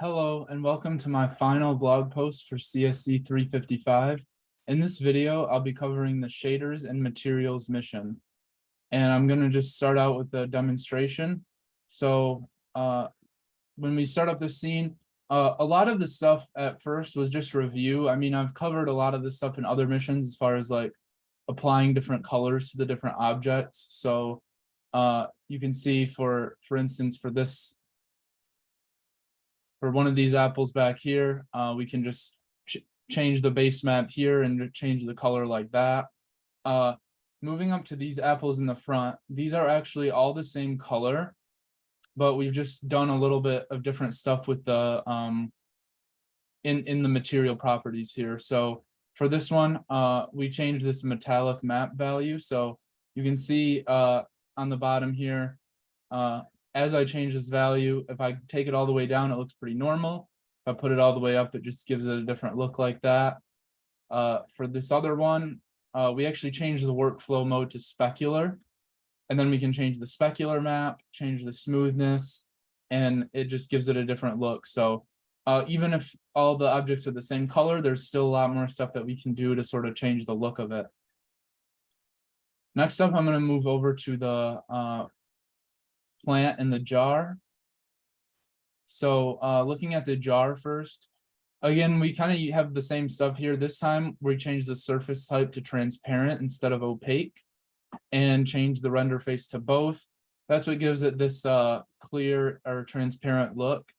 Hello and welcome to my final blog post for CSC-355. In this video, I'll be covering the shaders and materials mission. And I'm going to just start out with the demonstration. So when we start up the scene, a lot of the stuff at first was just review. I mean, I've covered a lot of this stuff in other missions as far as like applying different colors to the different objects. So you can see for instance, for one of these apples back here, we can just change the base map here and change the color like that. Moving up to these apples in the front, these are actually all the same color, but we've just done a little bit of different stuff with the in the material properties here. So for this one, we changed this metallic map value. So you can see on the bottom here, as I change this value, if I take it all the way down, it looks pretty normal. If I put it all the way up, it just gives it a different look like that. For this other one, we actually changed the workflow mode to specular. And then we can change the specular map, change the smoothness, and it just gives it a different look. So even if all the objects are the same color, there's still a lot more stuff that we can do to sort of change the look of it. Next up, I'm going to move over to the plant in the jar. So looking at the jar first, again, we kind of have the same stuff here. This time we change the surface type to transparent instead of opaque and change the render face to both. That's what gives it this clear or transparent look.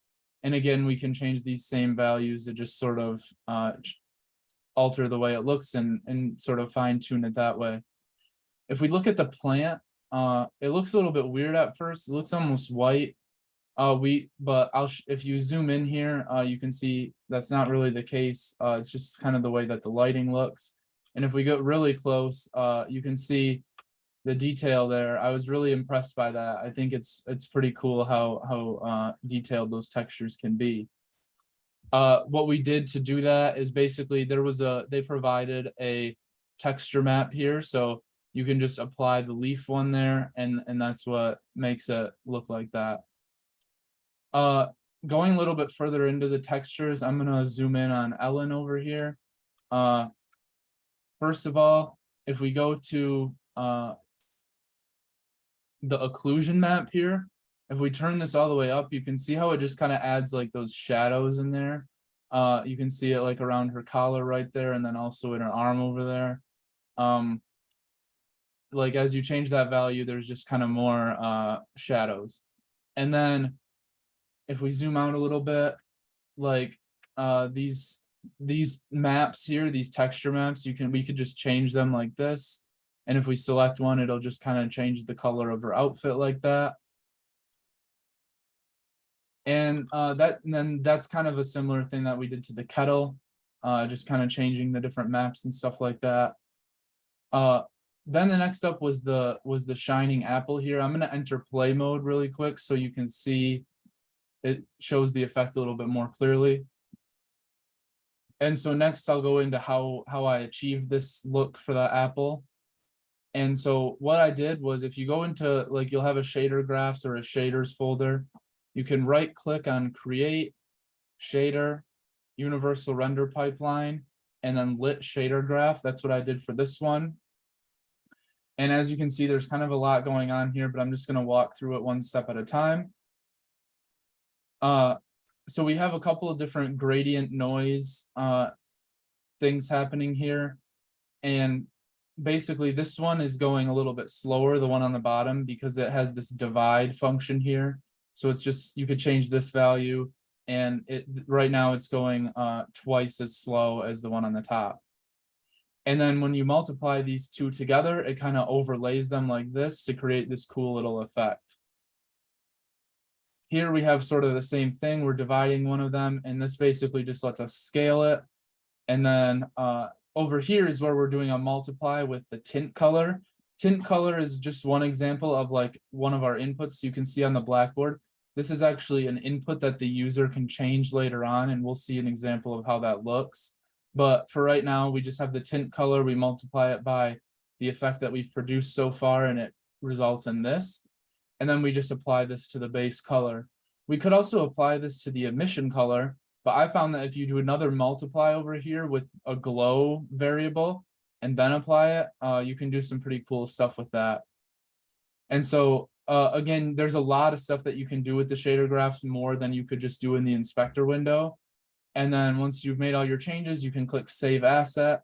And again, we can change these same values to just sort of alter the way it looks and sort of fine tune it that way. If we look at the plant, it looks a little bit weird at first. It looks almost white. But if you zoom in here, you can see that's not really the case. It's just kind of the way that the lighting looks. And if we go really close, you can see the detail there. I was really impressed by that. I think it's pretty cool how detailed those textures can be. What we did to do that is basically they provided a texture map here, so you can just apply the leaf one there, and that's what makes it look like that. Going a little bit further into the textures, I'm gonna zoom in on Ellen over here. First of all, if we go to the occlusion map here, if we turn this all the way up, you can see how it just kind of adds like those shadows in there. You can see it like around her collar right there, and then also in her arm over there. Like as you change that value, there's just kind of more shadows. And then if we zoom out a little bit, like these maps here, these texture maps, we could just change them like this. And if we select one, it'll just kind of change the color of her outfit like that. And then that's kind of a similar thing that we did to the kettle, just kind of changing the different maps and stuff like that. Then the next up was the shining apple here. I'm going to enter play mode really quick so you can see it shows the effect a little bit more clearly. And so next I'll go into how I achieved this look for the apple. And so what I did was, if you go into, like, you'll have a shader graphs or a shaders folder, you can right click on create shader universal render pipeline and then lit shader graph. That's what I did for this one. And as you can see, there's kind of a lot going on here, but I'm just going to walk through it one step at a time. So we have a couple of different gradient noise things happening here. And basically this one is going a little bit slower, the one on the bottom, because it has this divide function here. So it's just, you could change this value, and right now it's going twice as slow as the one on the top. And then when you multiply these two together, it kind of overlays them like this to create this cool little effect. Here we have sort of the same thing. We're dividing one of them, and this basically just lets us scale it. And then over here is where we're doing a multiply with the tint color. Tint color is just one example of like one of our inputs. You can see on the blackboard, this is actually an input that the user can change later on, and we'll see an example of how that looks. But for right now, we just have the tint color. We multiply it by the effect that we've produced so far, and it results in this. And then we just apply this to the base color. We could also apply this to the emission color, but I found that if you do another multiply over here with a glow variable and then apply it, you can do some pretty cool stuff with that. And so again, there's a lot of stuff that you can do with the shader graphs more than you could just do in the inspector window. And then once you've made all your changes, you can click Save Asset.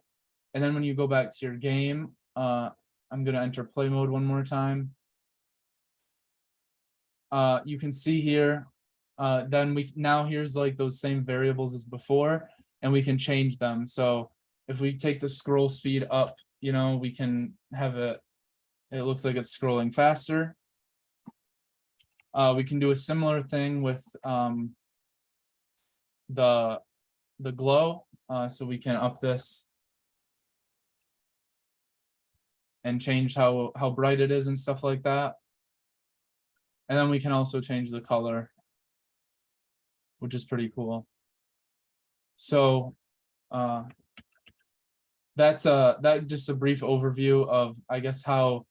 And then when you go back to your game, I'm going to enter play mode one more time. You can see here, then now here's like those same variables as before, and we can change them. So if we take the scroll speed up, you know, we can have it looks like it's scrolling faster. We can do a similar thing with the glow. So we can up this and change how bright it is and stuff like that. And then we can also change the color, which is pretty cool. So that's just a brief overview of, I guess, how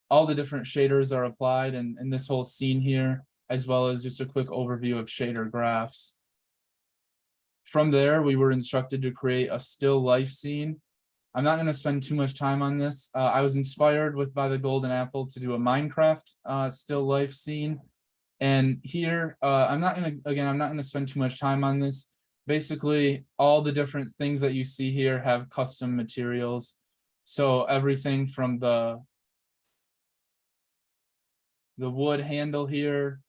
all the different shaders are applied in this whole scene here, as well as just a quick overview of shader graphs. From there, we were instructed to create a still life scene. I'm not going to spend too much time on this. I was inspired by the Golden Apple to do a Minecraft still life scene. And here, I'm not going to spend too much time on this. Basically, all the different things that you see here have custom materials. So everything from the wood handle here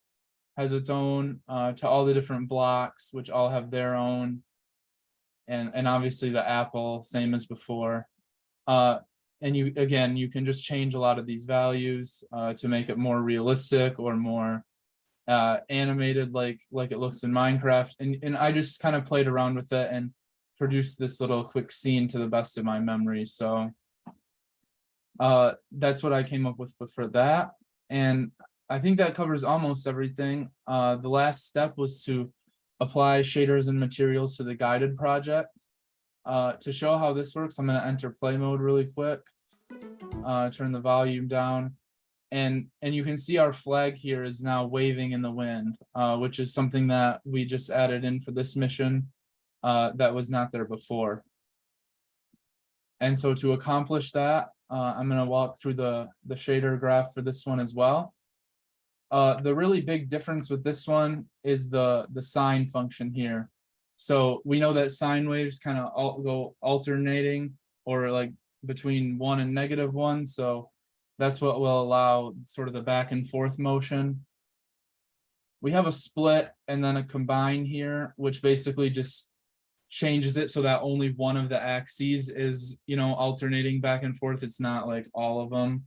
has its own, to all the different blocks, which all have their own. And obviously the apple, same as before. And you can just change a lot of these values to make it more realistic or more animated like it looks in Minecraft. And I just kind of played around with it and produced this little quick scene to the best of my memory. So that's what I came up with for that. And I think that covers almost everything. The last step was to apply shaders and materials to the guided project. To show how this works, I'm going to enter play mode really quick, turn the volume down, and you can see our flag here is now waving in the wind, which is something that we just added in for this mission that was not there before. And so to accomplish that, I'm going to walk through the shader graph for this one as well. The really big difference with this one is the sine function here. So we know that sine waves kind of go alternating, or like between 1 and -1. So that's what will allow sort of the back and forth motion. We have a split and then a combine here, which basically just changes it so that only one of the axes is, you know, alternating back and forth. It's not like all of them.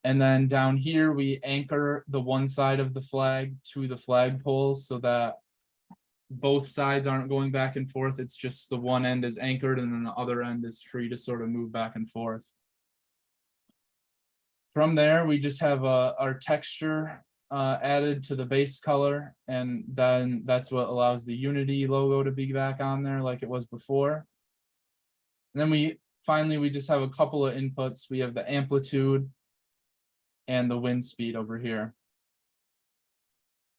And then down here, we anchor the one side of the flag to the flagpole so that both sides aren't going back and forth. It's just the one end is anchored and then the other end is free to sort of move back and forth. From there, we just have our texture added to the base color, and then that's what allows the Unity logo to be back on there like it was before. And then we just have a couple of inputs. We have the amplitude and the wind speed over here.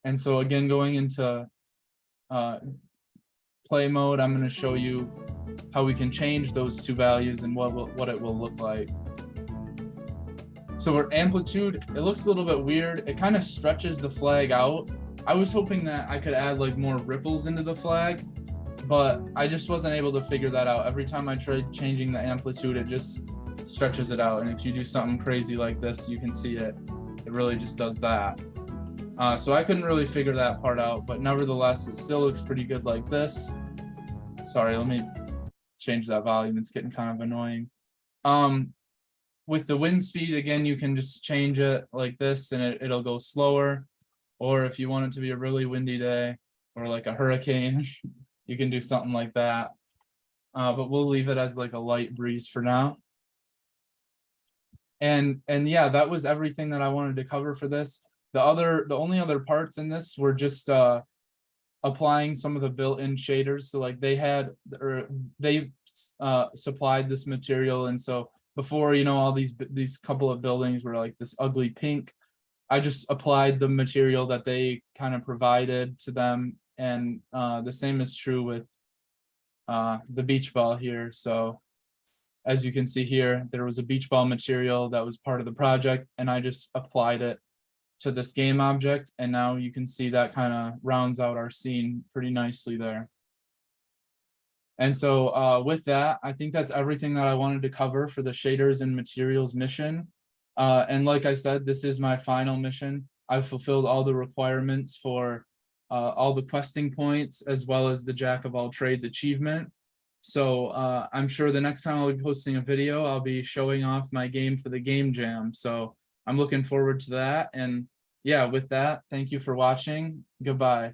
And so again, going into play mode, I'm going to show you how we can change those two values and what it will look like. So our amplitude, it looks a little bit weird. It kind of stretches the flag out. I was hoping that I could add like more ripples into the flag, but I just wasn't able to figure that out. Every time I tried changing the amplitude, it just stretches it out. And if you do something crazy like this, you can see it really just does that. So I couldn't really figure that part out, but nevertheless, it still looks pretty good like this. Sorry, let me change that volume. It's getting kind of annoying. With the wind speed, again, you can just change it like this and it'll go slower. Or if you want it to be a really windy day or like a hurricane, you can do something like that. But we'll leave it as like a light breeze for now. And yeah, that was everything that I wanted to cover for this. The only other parts in this were just applying some of the built-in shaders. So like they supplied this material, and so before, you know, all these couple of buildings were like this ugly pink. I just applied the material that they kind of provided to them, and the same is true with the beach ball here. So as you can see here, there was a beach ball material that was part of the project, and I just applied it to this game object, and now you can see that kind of rounds out our scene pretty nicely there. And so with that, I think that's everything that I wanted to cover for the shaders and materials mission. And like I said, this is my final mission. I've fulfilled all the requirements for all the questing points, as well as the Jack of all trades achievement. So I'm sure the next time I'll be posting a video, I'll be showing off my game for the game jam. So I'm looking forward to that. And yeah, with that, thank you for watching. Goodbye.